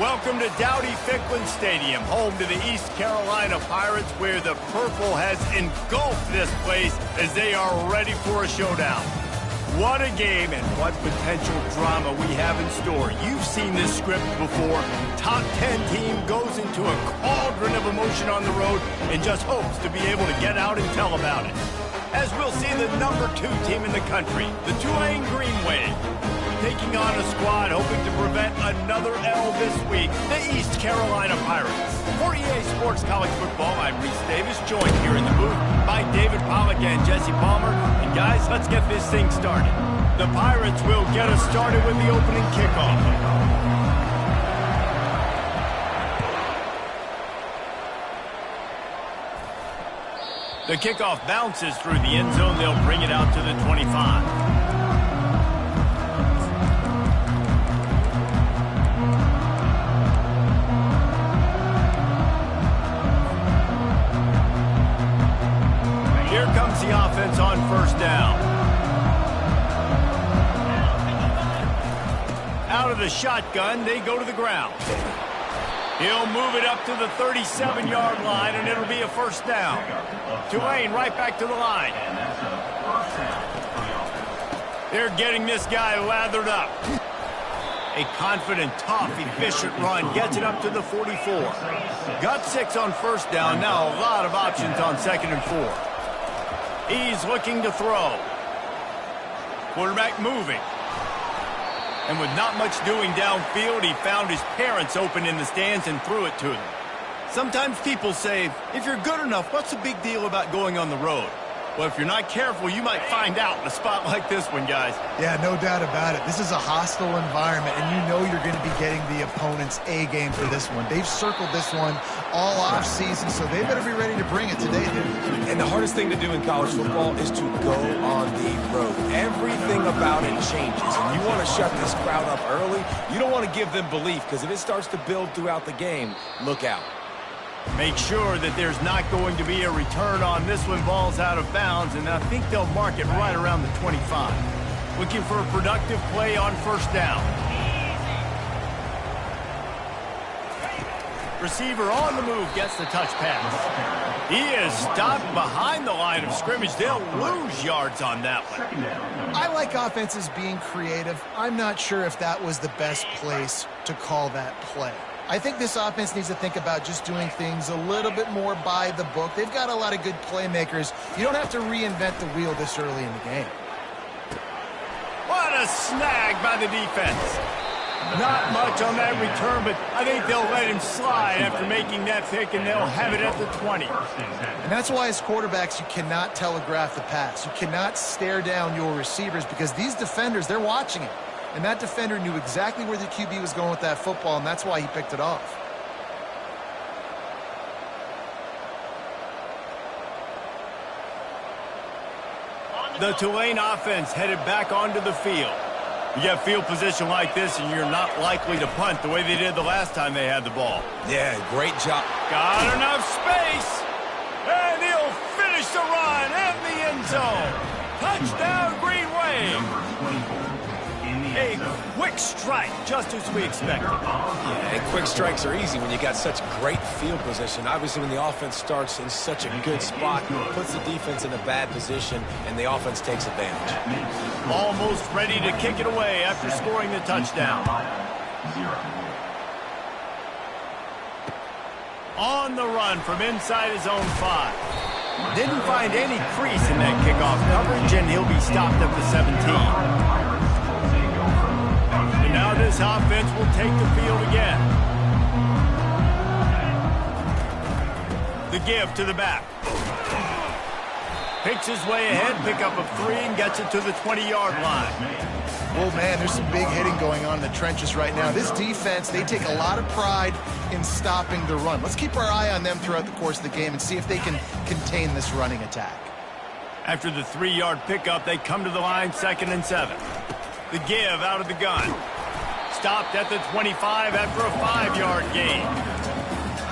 Welcome to Dowdy-Ficklin Stadium, home to the East Carolina Pirates, where the purple has engulfed this place as they are ready for a showdown. What a game and what potential drama we have in store. You've seen this script before. Top 10 team goes into a cauldron of emotion on the road and just hopes to be able to get out and tell about it. As we'll see the number 2 team in the country, the Tulane Green Wave, taking on a squad hoping to prevent another L this week, the East Carolina Pirates. For EA Sports College Football, I'm Reese Davis, joined here in the booth by David Pollack and Jesse Palmer. And guys, let's get this thing started. The Pirates will get us started with the opening kickoff. The kickoff bounces through the end zone. They'll bring it out to the 25. Here comes the offense on first down. Out of the shotgun, they go to the ground. He'll move it up to the 37-yard line, and it'll be a first down. Tulane right back to the line. They're getting this guy lathered up. A confident, tough, efficient run gets it up to the 44. Got 6 on first down. Now a lot of options on 2nd and 4. He's looking to throw. Quarterback moving. And with not much doing downfield, he found his parents open in the stands and threw it to them. Sometimes people say, if you're good enough, what's the big deal about going on the road? Well, if you're not careful, you might find out in a spot like this one, guys. Yeah, no doubt about it. This is a hostile environment, and you know you're going to be getting the opponent's A game for this one. They've circled this one all off-season, so they better be ready to bring it today, dude. And the hardest thing to do in college football is to go on the road. Everything about it changes, and you want to shut this crowd up early. You don't want to give them belief, because if it starts to build throughout the game, look out. Make sure that there's not going to be a return on this one. Ball's out of bounds, and I think they'll mark it right around the 25. Looking for a productive play on first down. Receiver on the move gets the touch pass. He is stopped behind the line of scrimmage. They'll lose yards on that one. I like offenses being creative. I'm not sure if that was the best place to call that play. I think this offense needs to think about just doing things a little bit more by the book. They've got a lot of good playmakers. You don't have to reinvent the wheel this early in the game. What a snag by the defense. Not much on that return, but I think they'll let him slide after making that pick, and they'll have it at the 20. And that's why as quarterbacks, you cannot telegraph the pass. You cannot stare down your receivers because these defenders, they're watching it. And that defender knew exactly where the QB was going with that football, and that's why he picked it off. The Tulane offense headed back onto the field. You get field position like this, and you're not likely to punt the way they did the last time they had the ball. Yeah, great job. Got enough space, and he'll finish the run in the end zone. Touchdown, Green Wave. A quick strike, just as we expected. Yeah, and quick strikes are easy when you got such great field position. Obviously, when the offense starts in such a good spot, it puts the defense in a bad position, and the offense takes advantage. Almost ready to kick it away after scoring the touchdown. On the run from inside his own 5. Didn't find any crease in that kickoff coverage, and he'll be stopped at the 17. Now this offense will take the field again. The give to the back. Picks his way ahead, pickup of 3, and gets it to the 20-yard line. Oh, man, there's some big hitting going on in the trenches right now. This defense, they take a lot of pride in stopping the run. Let's keep our eye on them throughout the course of the game and see if they can contain this running attack. After the 3-yard pickup, they come to the line, 2nd and 7. The give out of the gun. Stopped at the 25 after a 5-yard gain.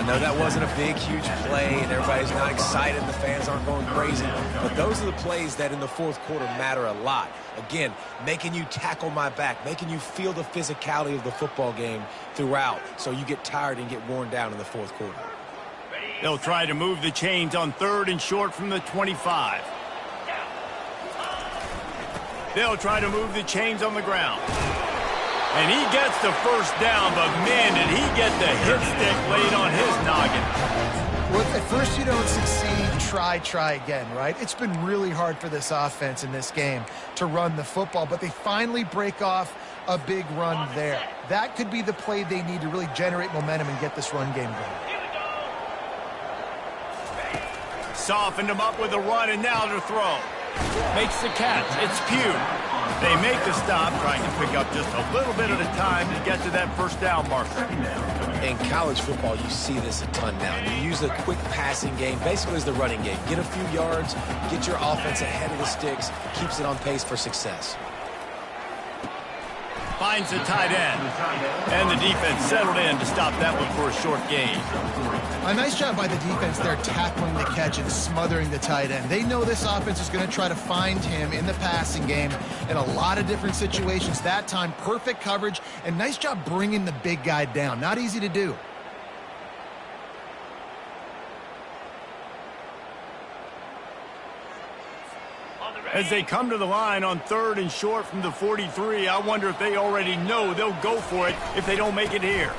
I know that wasn't a big, huge play, and everybody's not excited, the fans aren't going crazy, but those are the plays that in the fourth quarter matter a lot. Again, making you tackle my back, making you feel the physicality of the football game throughout, so you get tired and get worn down in the fourth quarter. They'll try to move the chains on 3rd and short from the 25. They'll try to move the chains on the ground. And he gets the first down, but man, did he get the hit stick laid on his noggin. Well, at first you don't succeed, try again, right? It's been really hard for this offense in this game to run the football, but they finally break off a big run there. That could be the play they need to really generate momentum and get this run game going. Softened him up with a run, and now to throw. Makes the catch. It's Pugh. They make the stop, trying to pick up just a little bit at a time to get to that first down marker. In college football, you see this a ton now. You use a quick passing game, basically as the running game. Get a few yards, get your offense ahead of the sticks, keeps it on pace for success. Finds the tight end. And the defense settled in to stop that one for a short gain. A nice job by the defense there tackling the catch and smothering the tight end. They know this offense is going to try to find him in the passing game in a lot of different situations. That time, perfect coverage, and nice job bringing the big guy down. Not easy to do. As they come to the line on 3rd and short from the 43, I wonder if they already know they'll go for it if they don't make it here.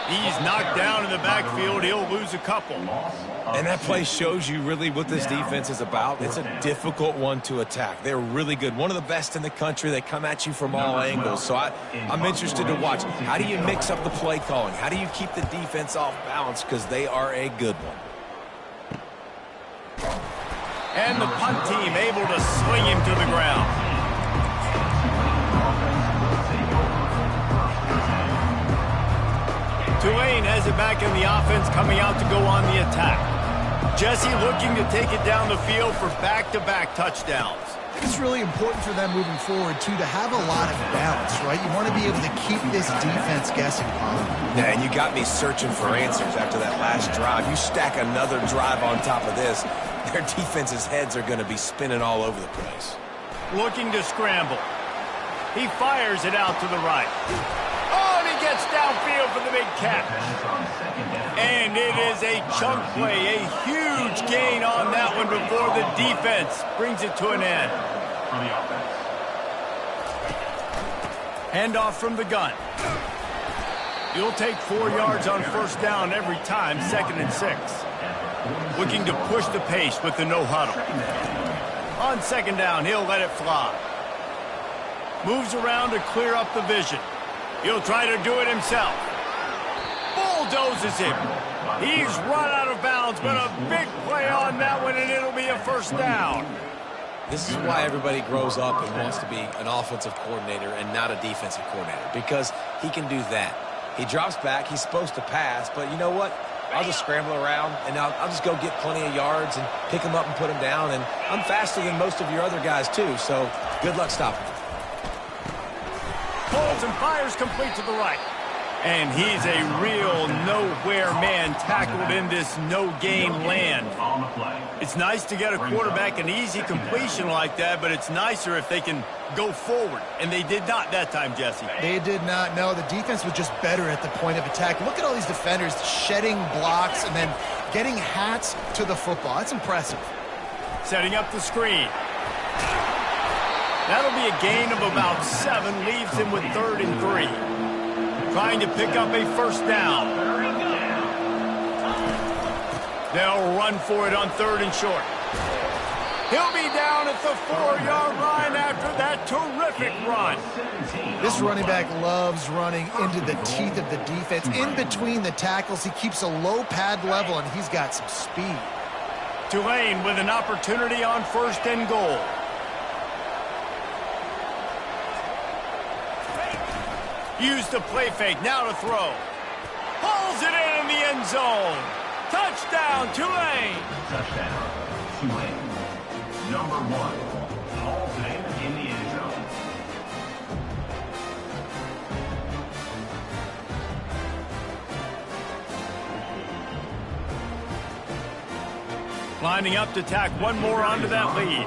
He's knocked down in the backfield. He'll lose a couple. And that play shows you really what this defense is about. It's a difficult one to attack. They're really good. One of the best in the country. They come at you from all angles. So I'm interested to watch. How do you mix up the play calling? How do you keep the defense off balance? Because they are a good one. And the punt team able to swing him to the ground. Tulane has it back in the offense, coming out to go on the attack. Jesse looking to take it down the field for back-to-back touchdowns. It's really important for them moving forward, too, to have a lot of balance, right? You want to be able to keep this defense guessing. Yeah, and you got me searching for answers after that last drive. You stack another drive on top of this, their defense's heads are going to be spinning all over the place. Looking to scramble. He fires it out to the right. Oh, and he gets downfield for the big catch. And it is a chunk play, a huge gain on that one before the defense brings it to an end. Handoff from the gun. You'll take 4 yards on first down every time, 2nd and 6. Looking to push the pace with the no huddle. On 2nd down, he'll let it fly. Moves around to clear up the vision. He'll try to do it himself. Bulldozes him. He's run out of bounds, but a big play on that one, and it'll be a first down. This is why everybody grows up and wants to be an offensive coordinator and not a defensive coordinator, because he can do that. He drops back. He's supposed to pass, but you know what? I'll just scramble around, and I'll just go get plenty of yards and pick him up and put him down. And I'm faster than most of your other guys, too, so good luck stopping him. Pulls and fires complete to the right. And he's a real nowhere man tackled in this no-gain land. It's nice to get a quarterback an easy completion like that, but it's nicer if they can go forward. And they did not that time, Jesse. They did not. No, the defense was just better at the point of attack. Look at all these defenders shedding blocks and then getting hats to the football. That's impressive. Setting up the screen. That'll be a gain of about 7, leaves him with 3rd and 3. Trying to pick up a first down. They'll run for it on 3rd and short. He'll be down at the 4-yard line after that terrific run. This running back loves running into the teeth of the defense. In between the tackles, he keeps a low pad level, and he's got some speed. Tulane with an opportunity on 1st and goal. Use the play fake, now to throw. Pulls it in the end zone. Touchdown, Tulane. Touchdown, Tulane. Number 1, hauls it in the end zone. Lining up to tack one more onto that lead.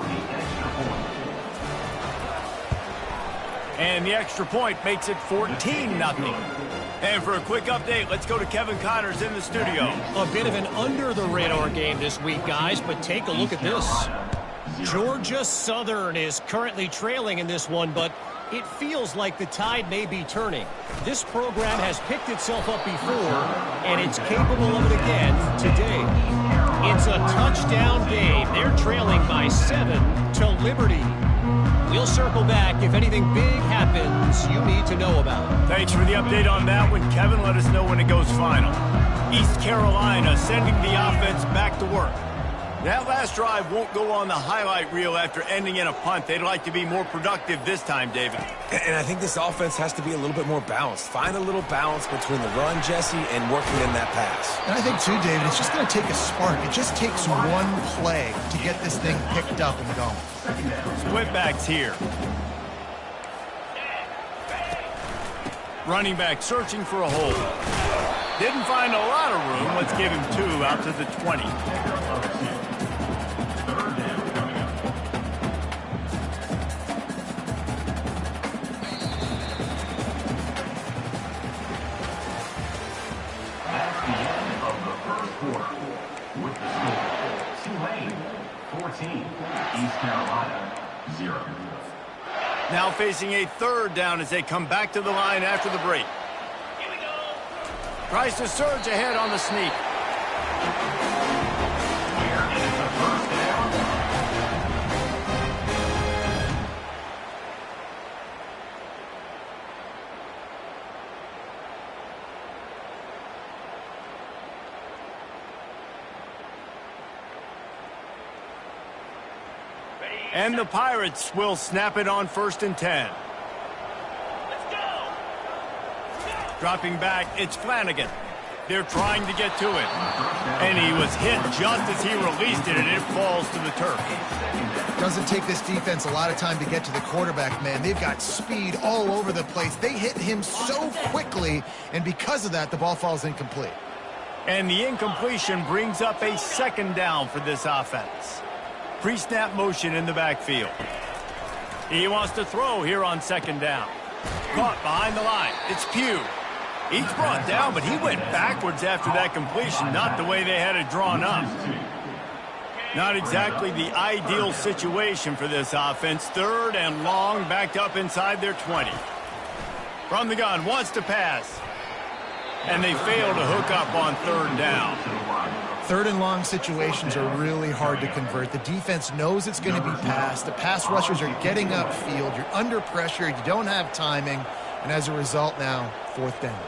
And the extra point makes it 14-0. And for a quick update, let's go to Kevin Connors in the studio. A bit of an under-the-radar game this week, guys, but take a look at this. Georgia Southern is currently trailing in this one, but it feels like the tide may be turning. This program has picked itself up before, and it's capable of it again today. It's a touchdown game. They're trailing by 7 to Liberty. We'll circle back if anything big happens you need to know about. Thanks for the update on that one, Kevin. Let us know when it goes final. East Carolina sending the offense back to work. That last drive won't go on the highlight reel after ending in a punt. They'd like to be more productive this time, David. And I think this offense has to be a little bit more balanced. Find a little balance between the run, Jesse, and working in that pass. And I think, too, David, it's just going to take a spark. It just takes one play to get this thing picked up and going. Split backs here. Running back searching for a hole. Didn't find a lot of room. Let's give him 2 out to the 20. That's the end of the first quarter. With the score, Tulane 14, East Carolina 0. Now facing a 3rd down as they come back to the line after the break. Tries to surge ahead on the sneak. Here is the first down. And the Pirates will snap it on 1st and 10. Dropping back, it's Flanagan. They're trying to get to it. And he was hit just as he released it, and it falls to the turf. Doesn't take this defense a lot of time to get to the quarterback, man. They've got speed all over the place. They hit him so quickly, and because of that, the ball falls incomplete. And the incompletion brings up a 2nd down for this offense. Pre-snap motion in the backfield. He wants to throw here on 2nd down. Caught behind the line. It's Pugh. He's brought down, but he went backwards after that completion, not the way they had it drawn up. Not exactly the ideal situation for this offense. 3rd and long, backed up inside their 20. From the gun, wants to pass. And they fail to hook up on 3rd down. 3rd and long situations are really hard to convert. The defense knows it's going to be passed. The pass rushers are getting upfield. You're under pressure. You don't have timing. And as a result now, 4th down.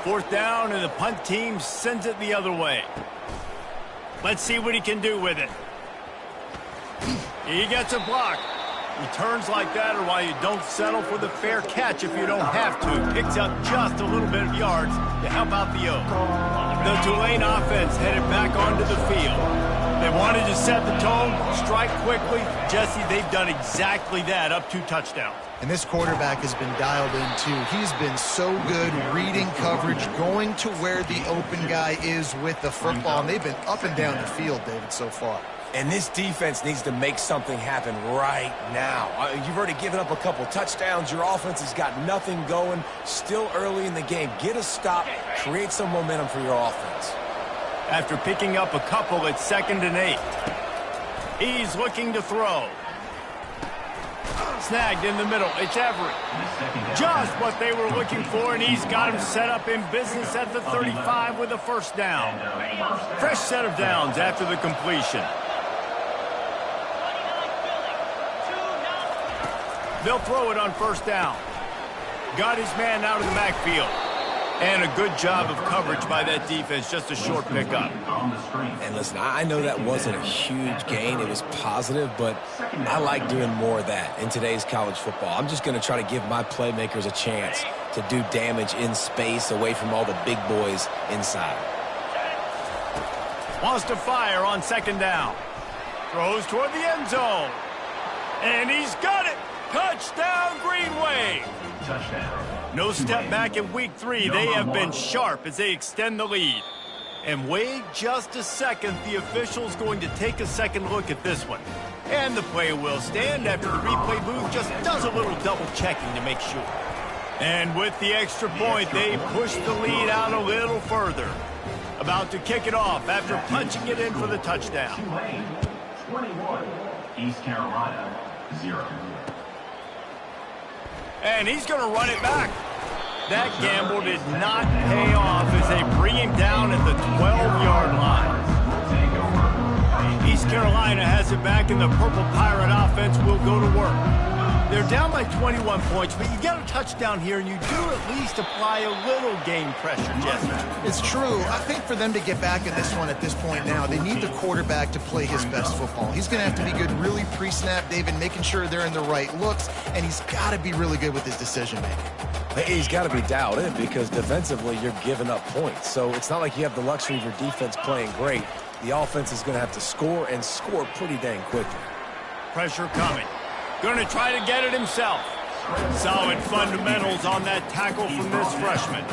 4th down, and the punt team sends it the other way. Let's see what he can do with it. He gets a block. Returns like that are why you don't settle for the fair catch if you don't have to. Picks up just a little bit of yards to help out the O. The Tulane offense headed back onto the field. They wanted to set the tone, strike quickly. Jesse, they've done exactly that, up 2 touchdowns. And this quarterback has been dialed in, too. He's been so good reading coverage, going to where the open guy is with the football. And they've been up and down the field, David, so far. And this defense needs to make something happen right now. You've already given up a couple touchdowns. Your offense has got nothing going. Still early in the game. Get a stop. Create some momentum for your offense. After picking up a couple, it's 2nd and 8. He's looking to throw. Snagged in the middle. It's Everett. Just what they were looking for, and he's got him set up in business at the 35 with a 1st down. Fresh set of downs after the completion. They'll throw it on 1st down. Got his man out of the backfield. And a good job of coverage by that defense. Just a short pickup. And listen, I know that wasn't a huge gain. It was positive, but I like doing more of that in today's college football. I'm just going to try to give my playmakers a chance to do damage in space away from all the big boys inside. Wants to fire on 2nd down. Throws toward the end zone. And he's got it. Touchdown, Greenway. Touchdown. No step back in week 3. They have been sharp as they extend the lead. And wait just a second, the official's going to take a second look at this one. And the play will stand after the replay booth just does a little double checking to make sure. And with the extra point, they push the lead out a little further. About to kick it off after punching it in for the touchdown. Tulane, 21. East Carolina, 0. And he's going to run it back. That gamble did not pay off as they bring him down at the 12-yard line. East Carolina has it back, and the Purple Pirate offense will go to work. They're down by 21 points, but you get a touchdown here, and you do at least apply a little game pressure, Jesse. It's true. I think for them to get back in this one at this point now, they need the quarterback to play his best football. He's going to have to be good really pre-snap, David, making sure they're in the right looks, and he's got to be really good with his decision-making. He's got to be dialed in because defensively you're giving up points. So it's not like you have the luxury of your defense playing great. The offense is going to have to score and score pretty dang quickly. Pressure coming. Going to try to get it himself. Solid fundamentals on that tackle from this freshman.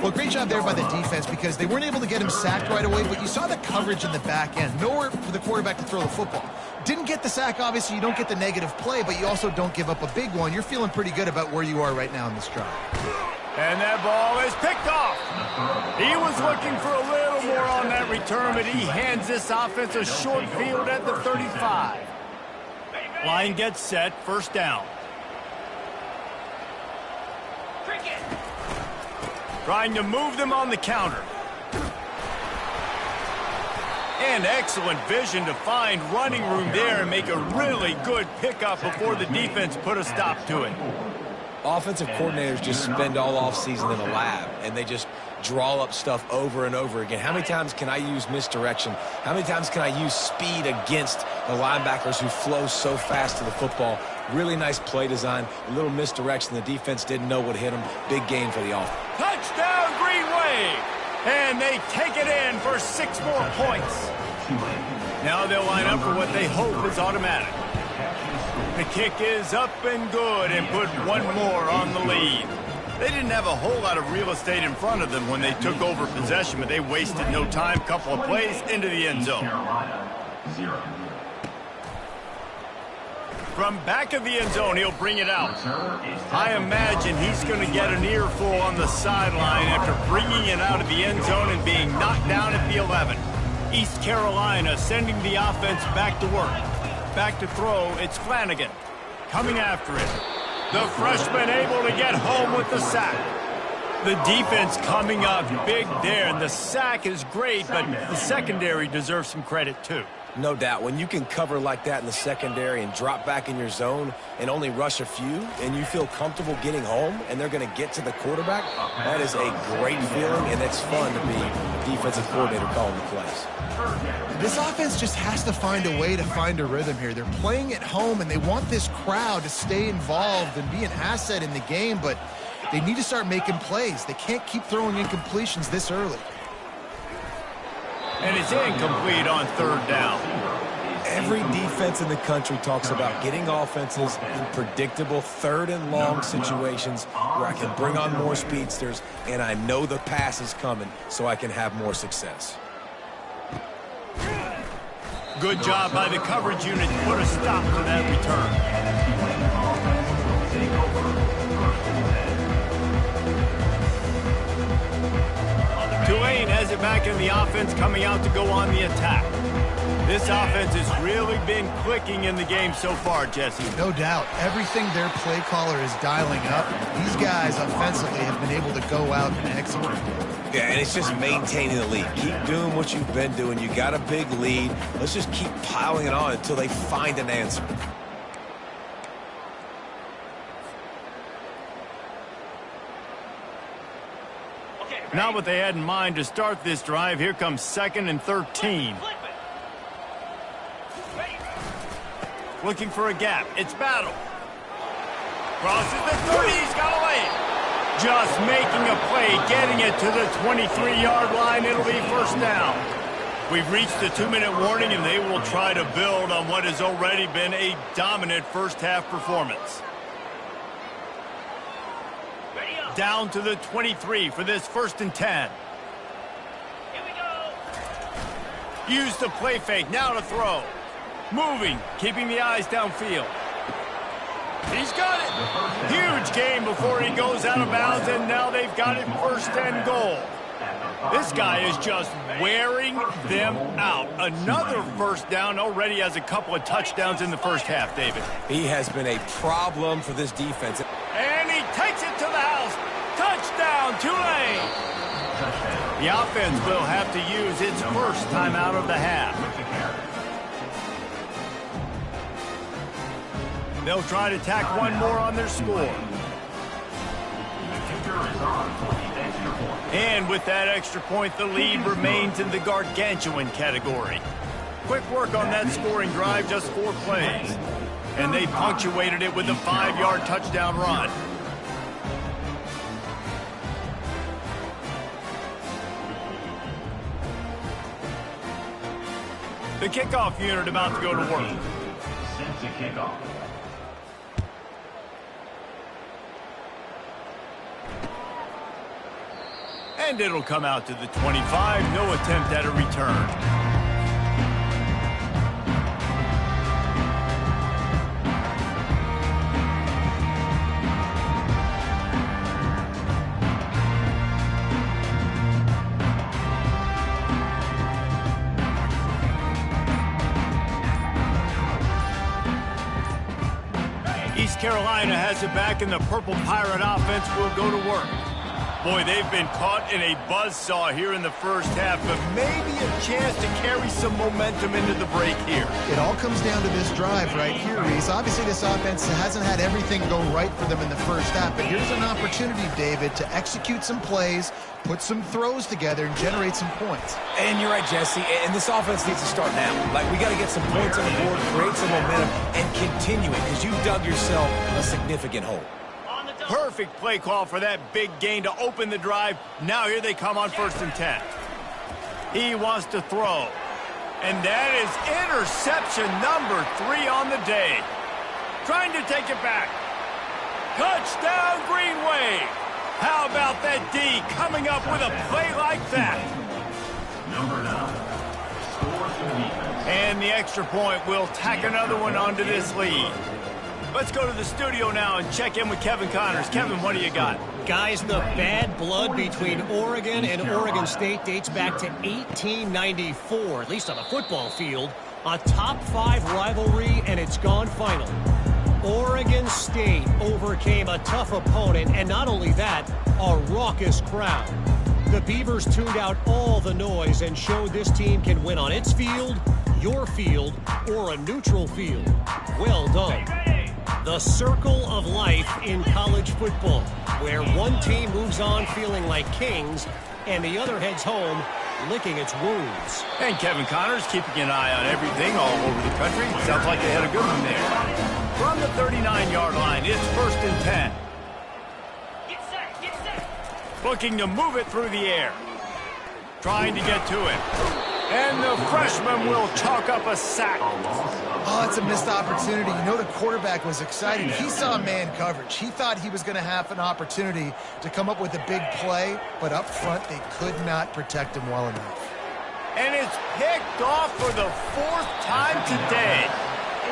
Well, great job there by the defense because they weren't able to get him sacked right away, but you saw the coverage in the back end. Nowhere for the quarterback to throw the football. Didn't get the sack, obviously. You don't get the negative play, but you also don't give up a big one. You're feeling pretty good about where you are right now in this drive. And that ball is picked off. He was looking for a little more on that return, but he hands this offense a short field at the 35. Line gets set, first down. Trying to move them on the counter. And excellent vision to find running room there and make a really good pickup before the defense put a stop to it. Offensive coordinators just spend all offseason in a lab, and they just draw up stuff over and over again. How many times can I use misdirection? How many times can I use speed against the linebackers who flow so fast to the football? Really nice play design, a little misdirection. The defense didn't know what hit them. Big gain for the offense. Touchdown, Green Wave! And they take it in for 6 more points. Now they'll line up for what they hope is automatic. The kick is up and good and put one more on the lead. They didn't have a whole lot of real estate in front of them when they took over possession, but they wasted no time. Couple of plays into the end zone. From back of the end zone, he'll bring it out. I imagine he's going to get an earful on the sideline after bringing it out of the end zone and being knocked down at the 11. East Carolina sending the offense back to work. Back to throw, it's Flanagan. Coming after it. The freshman able to get home with the sack. The defense coming up big there, and the sack is great, but the secondary deserves some credit too. No doubt. When you can cover like that in the secondary and drop back in your zone and only rush a few, and you feel comfortable getting home, and they're going to get to the quarterback, that is a great feeling, and it's fun to be defensive coordinator calling the plays. This offense just has to find a way to find a rhythm here. They're playing at home, and they want this crowd to stay involved and be an asset in the game, but they need to start making plays. They can't keep throwing incompletions this early. And it's incomplete on third down. Every defense in the country talks about getting offenses in predictable third and long situations where I can bring on more speedsters and I know the pass is coming so I can have more success. Good job by the coverage unit to put a stop to that return. Tulane has it back in the offense, coming out to go on the attack. This offense has really been clicking in the game so far, Jesse. No doubt. Everything their play caller is dialing up, these guys offensively have been able to go out and execute. Yeah, and it's just maintaining the lead. Keep doing what you've been doing. You got a big lead. Let's just keep piling it on until they find an answer. Not what they had in mind to start this drive. Here comes 2nd and 13. Looking for a gap. It's Battle. Crosses the 30. He's got away. Just making a play, getting it to the 23-yard line. It'll be first down. We've reached the 2-minute warning, and they will try to build on what has already been a dominant first-half performance. Down to the 23 for this 1st and 10. Use the play fake, now to throw. Moving, keeping the eyes downfield. He's got it. Huge gain before he goes out of bounds, and now they've got it 1st and goal. This guy is just wearing them out. Another 1st down, already has a couple of touchdowns in the 1st half, David. He has been a problem for this defense. And he takes it to the house. Touchdown, Tulane. The offense will have to use its 1st timeout of the half. They'll try to tack one more on their score. And with that extra point, the lead remains in the gargantuan category. Quick work on that scoring drive, just 4 plays. And they punctuated it with a 5-yard touchdown run. The kickoff unit about to go to work. Set to kickoff. And it'll come out to the 25. No attempt at a return. East Carolina has it back, and the Purple Pirate offense will go to work. Boy, they've been caught in a buzzsaw here in the 1st half, but maybe a chance to carry some momentum into the break here. It all comes down to this drive right here, Reese. Obviously, this offense hasn't had everything go right for them in the 1st half, but here's an opportunity, David, to execute some plays, put some throws together, and generate some points. And you're right, Jesse, and this offense needs to start now. Like, we got to get some points on the board, create some momentum, and continue it, because you've dug yourself a significant hole. Perfect play call for that big gain to open the drive. Now here they come on 1st and 10. He wants to throw. And that is interception number 3 on the day. Trying to take it back. Touchdown, Green Wave. How about that D coming up with a play like that? Number 9. Scores the defense. And the extra point will tack another one onto this lead. Let's go to the studio now and check in with Kevin Connors. Kevin, what do you got? Guys, the bad blood between Oregon and Oregon State dates back to 1894, at least on the football field. A top 5 rivalry, and it's gone final. Oregon State overcame a tough opponent, and not only that, a raucous crowd. The Beavers tuned out all the noise and showed this team can win on its field, your field, or a neutral field. Well done. The circle of life in college football, where one team moves on feeling like kings and the other heads home licking its wounds. And Kevin Connors keeping an eye on everything all over the country. Sounds like they had a good one there. From the 39-yard line, it's 1st and 10. Get set. Looking to move it through the air. Trying to get to it. And the freshman will chalk up a sack. Oh, it's a missed opportunity. You know, the quarterback was excited. He saw man coverage. He thought he was going to have an opportunity to come up with a big play, but up front, they could not protect him well enough. And it's picked off for the 4th time today.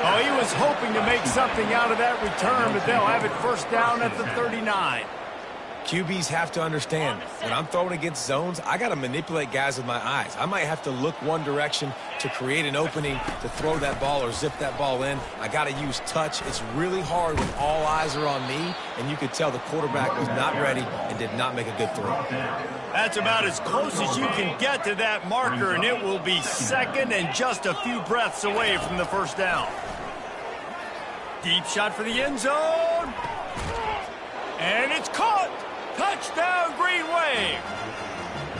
Oh, he was hoping to make something out of that return, but they'll have it 1st down at the 39. QBs have to understand, when I'm throwing against zones, I got to manipulate guys with my eyes. I might have to look one direction to create an opening to throw that ball or zip that ball in. I got to use touch. It's really hard when all eyes are on me, and you could tell the quarterback was not ready and did not make a good throw. That's about as close as you can get to that marker, and it will be 2nd and just a few breaths away from the 1st down. Deep shot for the end zone. And it's caught. Touchdown, Green Wave.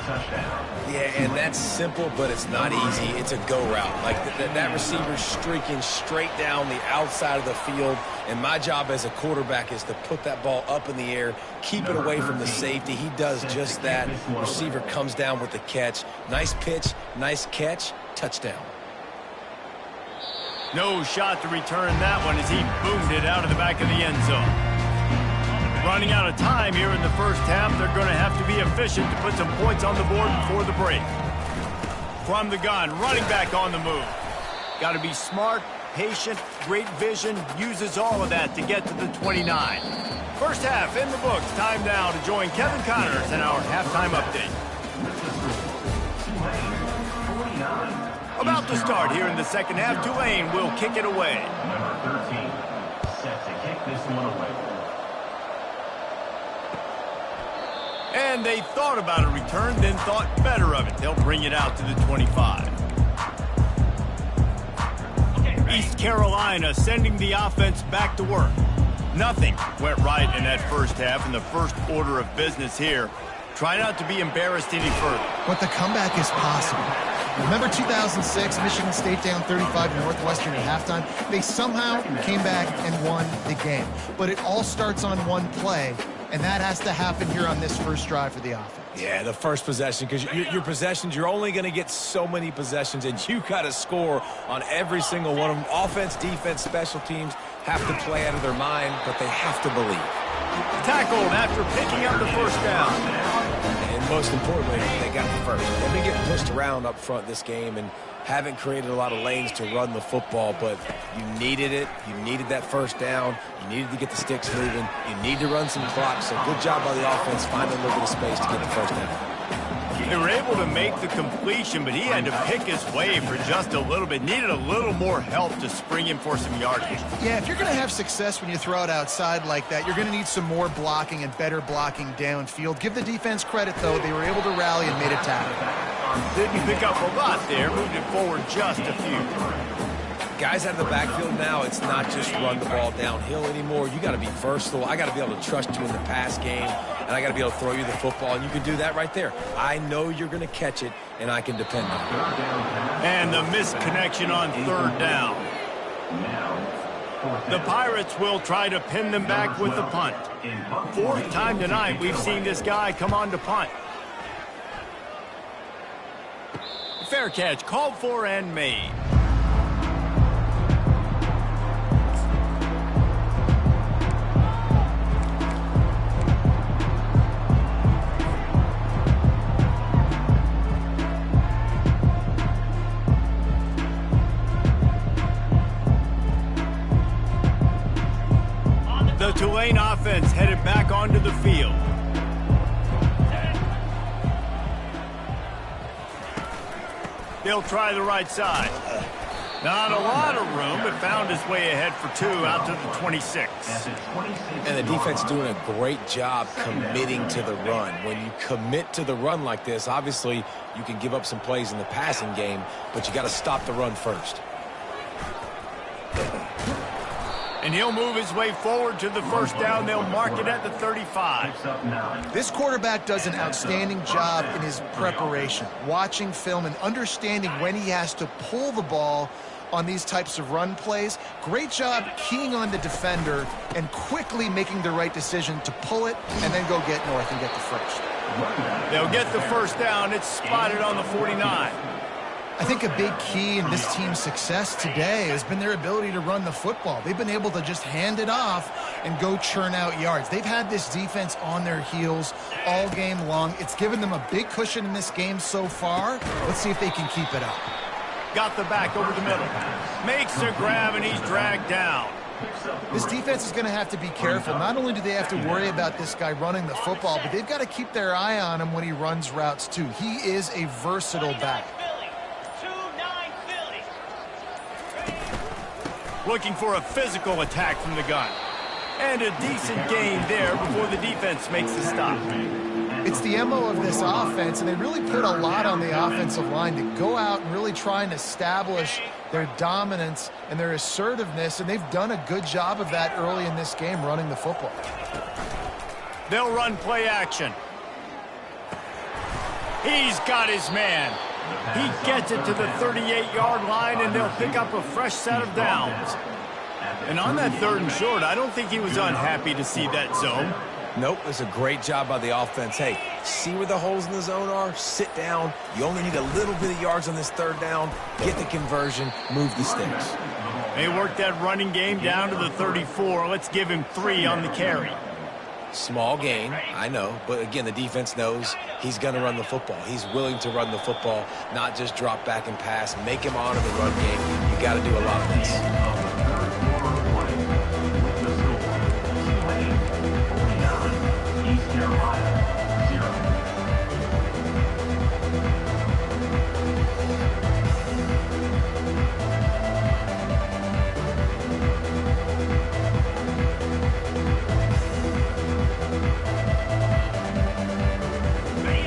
Touchdown. Yeah, and that's simple, but it's not easy. It's a go route. Like that receiver's streaking straight down the outside of the field, and my job as a quarterback is to put that ball up in the air, keep it away from the safety. He does just that. Receiver comes down with the catch. Nice pitch, nice catch, touchdown. No shot to return that one as he boomed it out of the back of the end zone. Running out of time here in the 1st half. They're going to have to be efficient to put some points on the board before the break. From the gun, running back on the move. Got to be smart, patient, great vision, uses all of that to get to the 29. First half in the books. Time now to join Kevin Connors in our halftime update. About to start here in the second half. Tulane will kick it away. Number 13, set to kick this one away. And they thought about a return, then thought better of it. They'll bring it out to the 25. East Carolina sending the offense back to work. Nothing went right in that first half, in the first order of business here. Try not to be embarrassed any further. But the comeback is possible. Remember 2006, Michigan State down 35 to Northwestern at halftime? They somehow came back and won the game. But it all starts on one play, and that has to happen here on this first drive for the offense. Yeah, the first possession, because your possessions, you're only going to get so many possessions, and you got to score on every single one of them. Offense, defense, special teams have to play out of their mind, but they have to believe. Tackled after picking up the first down. And most importantly, they got the first. They've been getting pushed around up front this game and haven't created a lot of lanes to run the football, but you needed it. You needed that first down. You needed to get the sticks moving. You need to run some clock. So good job by the offense finding a little bit of space to get the first down. They were able to make the completion, but he had to pick his way for just a little bit. Needed a little more help to spring him for some yardage. Yeah, if you're going to have success when you throw it outside like that, you're going to need some more blocking and better blocking downfield. Give the defense credit, though. They were able to rally and made a tackle. Didn't pick up a lot there. Moved it forward just a few. Guys out of the backfield now, it's not just run the ball downhill anymore. You got to be versatile. I got to be able to trust you in the pass game, and I got to be able to throw you the football, and you can do that right there. I know you're going to catch it, and I can depend on it. And the missed connection on third down. The Pirates will try to pin them back with the punt. Fourth time tonight we've seen this guy come on to punt. Fair catch, called for and made. The Tulane offense headed back onto the field. They'll try the right side. Not a lot of room, but found his way ahead for two out to the 26. And the defense doing a great job committing to the run. When you commit to the run like this, obviously you can give up some plays in the passing game, but you got to stop the run first. And he'll move his way forward to the first down. They'll mark it at the 35. This quarterback does an outstanding job in his preparation, watching film and understanding when he has to pull the ball on these types of run plays. Great job keying on the defender and quickly making the right decision to pull it and then go get north and get the first. They'll get the first down. It's spotted on the 49. I think a big key in this team's success today has been their ability to run the football. They've been able to just hand it off and go churn out yards. They've had this defense on their heels all game long. It's given them a big cushion in this game so far. Let's see if they can keep it up. Got the back over the middle. Makes a grab, and he's dragged down. This defense is going to have to be careful. Not only do they have to worry about this guy running the football, but they've got to keep their eye on him when he runs routes too. He is a versatile back. Looking for a physical attack from the gun. And a decent gain there before the defense makes the stop. It's the MO of this offense, and they really put a lot on the offensive line to go out and really try and establish their dominance and their assertiveness, and they've done a good job of that early in this game running the football. They'll run play action. He's got his man. He gets it to the 38-yard line, and they'll pick up a fresh set of downs. And on that third and short, I don't think he was unhappy to see that zone. Nope, it's a great job by the offense. Hey, see where the holes in the zone are? Sit down. You only need a little bit of yards on this third down. Get the conversion. Move the sticks. They worked that running game down to the 34. Let's give him 3 on the carry. Small gain, I know, but again, the defense knows he's going to run the football. He's willing to run the football, not just drop back and pass, make him honor the run game. You got to do a lot of this. East Carolina 0.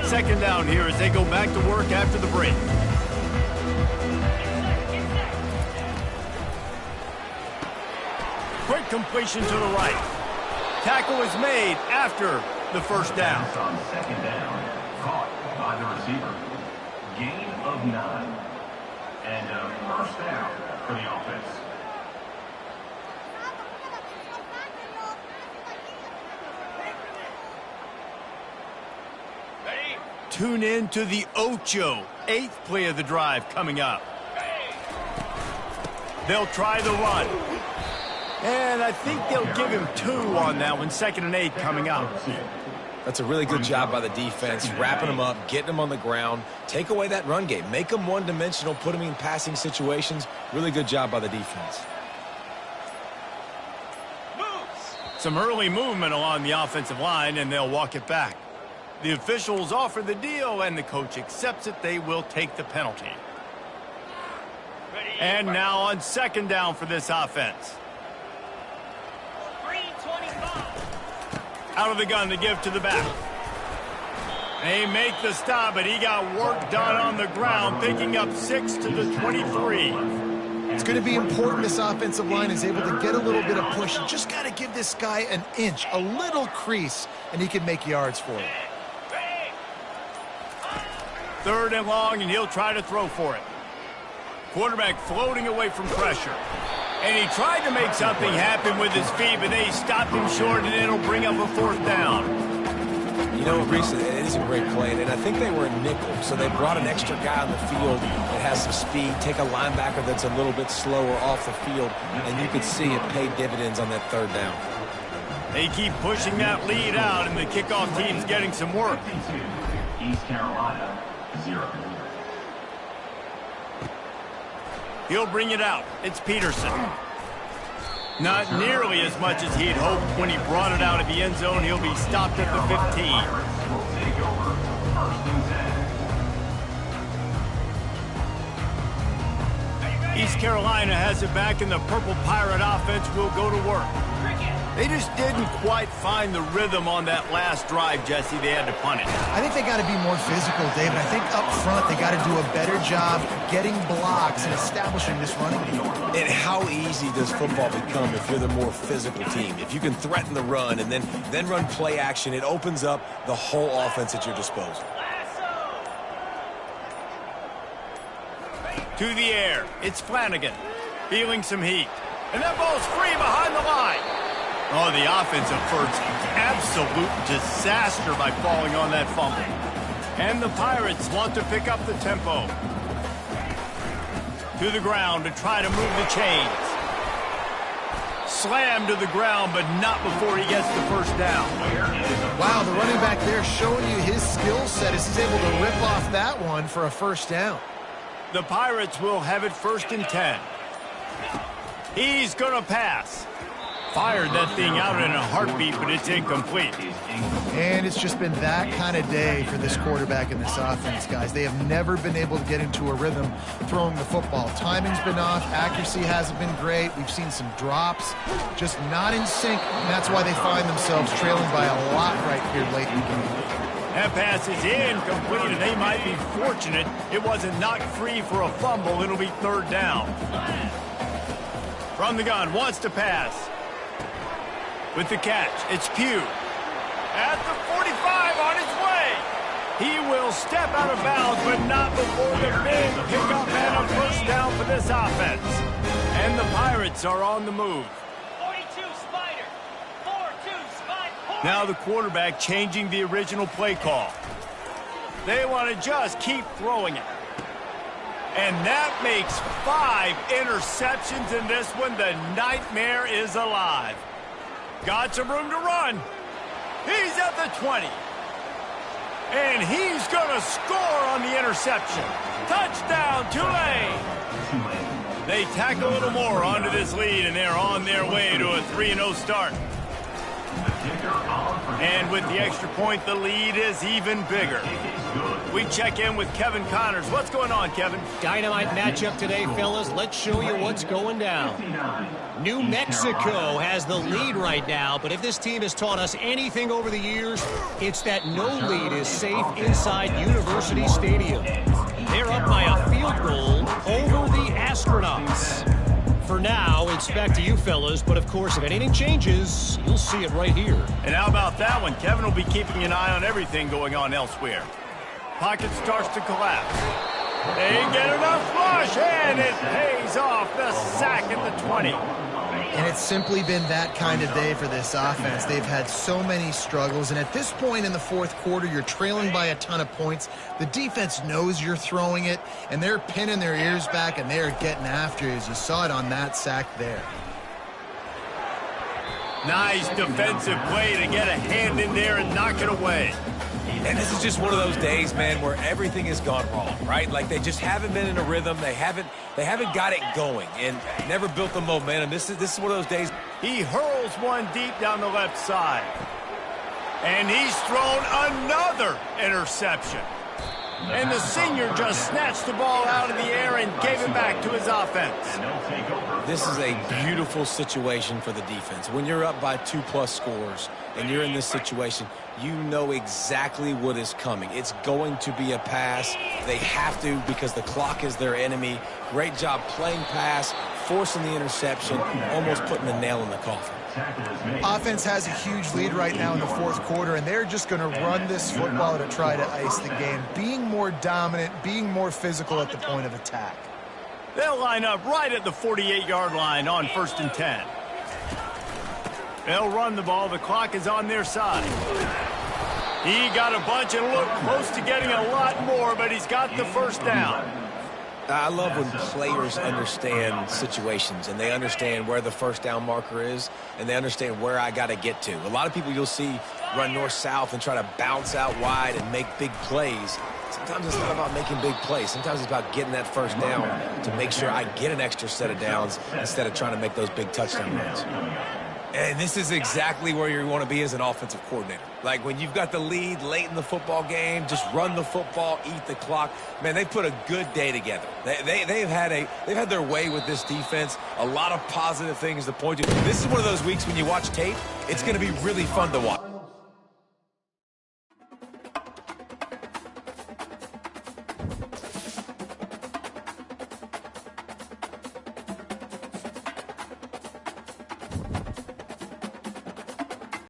Second down here as they go back to work after the break. Quick completion to the right. Tackle is made after the first down. Pass on second down, caught by the receiver. Gain of 9. And a first down for the offense. Tune in to the Ocho. 8th play of the drive coming up. They'll try the run. And I think they'll give him 2 on that one. 2nd and 8 coming up. That's a really good job by the defense, wrapping them up, getting them on the ground. Take away that run game. Make them one-dimensional, put them in passing situations. Really good job by the defense. Some early movement along the offensive line, and they'll walk it back. The officials offer the deal, and the coach accepts it. They will take the penalty. And now on second down for this offense. Out of the gun to give to the back. They make the stop, but he got work done on the ground, picking up 6 to the 23. It's going to be important this offensive line is able to get a little bit of push. You just got to give this guy an inch, a little crease, and he can make yards for it. 3rd and long, and he'll try to throw for it. Quarterback floating away from pressure. And he tried to make something happen with his feet, but they stopped him short, and it'll bring up a 4th down. You know, Reese, it is a great play, and I think they were in nickel, so they brought an extra guy on the field that has some speed, take a linebacker that's a little bit slower off the field, and you could see it pay dividends on that 3rd down. They keep pushing that lead out, and the kickoff team's getting some work. East Carolina 0. He'll bring it out. It's Peterson. Not nearly as much as he'd hoped when he brought it out of the end zone. He'll be stopped at the 15. Will take over 1st and 10. East Carolina has it back, and the Purple Pirate offense will go to work. They just didn't quite find the rhythm on that last drive, Jesse. They had to punt it. I think they got to be more physical, David. I think up front they got to do a better job getting blocks and establishing this running game. And how easy does football become if you're the more physical team? If you can threaten the run and then run play action, it opens up the whole offense at your disposal. To the air. It's Flanagan. Feeling some heat. And that ball's free behind the line. Oh, the offensive effort's absolute disaster by falling on that fumble. And the Pirates want to pick up the tempo. To the ground to try to move the chains. Slammed to the ground, but not before he gets the first down. Wow, the running back there showing you his skill set as he's able to rip off that one for a first down. The Pirates will have it 1st and 10. He's going to pass. Fired that thing out in a heartbeat, but it's incomplete. And it's just been that kind of day for this quarterback and this offense, guys. They have never been able to get into a rhythm throwing the football. Timing's been off. Accuracy hasn't been great. We've seen some drops, just not in sync. And that's why they find themselves trailing by a lot right here late in the game. That pass is incomplete, and they might be fortunate it wasn't knocked free for a fumble. It'll be 3rd down. From the gun, wants to pass. With the catch, it's Pugh. At the 45 on his way. He will step out of bounds, but not before the big pickup and a first down for this offense. And the Pirates are on the move. 42 Spider. 4-2 Spider. Now the quarterback changing the original play call. They want to just keep throwing it. And that makes 5 interceptions in this one. The nightmare is alive. Got some room to run. He's at the 20. And he's going to score on the interception. Touchdown, Tulane. They tack a little more onto this lead, and they're on their way to a 3-0 start. And with the extra point, the lead is even bigger. We check in with Kevin Connors. What's going on, Kevin? Dynamite matchup today, fellas. Let's show you what's going down. New Mexico has the lead right now, but if this team has taught us anything over the years, it's that no lead is safe inside University Stadium. They're up by a field goal over the Astronauts. For now, it's back to you fellas, but of course, if anything changes, you'll see it right here. And how about that one? Kevin will be keeping an eye on everything going on elsewhere. Pocket starts to collapse. They get enough flush, and it pays off the sack at the 20. And it's simply been that kind of day for this offense. They've had so many struggles, and at this point in the fourth quarter, you're trailing by a ton of points. The defense knows you're throwing it, and they're pinning their ears back, and they're getting after you, as you saw it on that sack there. Nice defensive play to get a hand in there and knock it away. And this is just one of those days, man, where everything has gone wrong, right? Like they just haven't been in a rhythm. They haven't got it going and never built the momentum. This is one of those days. He hurls one deep down the left side. And he's thrown another interception. And the senior just snatched the ball out of the air and gave it back to his offense. This is a beautiful situation for the defense. When you're up by 2+ scores and you're in this situation, you know exactly what is coming. It's going to be a pass. They have to because the clock is their enemy. Great job playing pass, forcing the interception, almost putting the nail in the coffin. Offense has a huge lead right now in the fourth quarter, and they're just going to run this football to try to ice the game, being more dominant, being more physical at the point of attack. They'll line up right at the 48-yard line on 1st and 10. They'll run the ball. The clock is on their side. He got a bunch and looked close to getting a lot more, but he's got the first down. I love when players understand situations and they understand where the first down marker is and they understand where I got to get to. A lot of people you'll see run north-south and try to bounce out wide and make big plays. Sometimes it's not about making big plays. Sometimes it's about getting that first down to make sure I get an extra set of downs instead of trying to make those big touchdown runs. And this is exactly where you want to be as an offensive coordinator. Like when you've got the lead late in the football game, just run the football, eat the clock. Man, they put a good day together. They've had their way with this defense. A lot of positive things to point to. This is one of those weeks when you watch tape, it's going to be really fun to watch.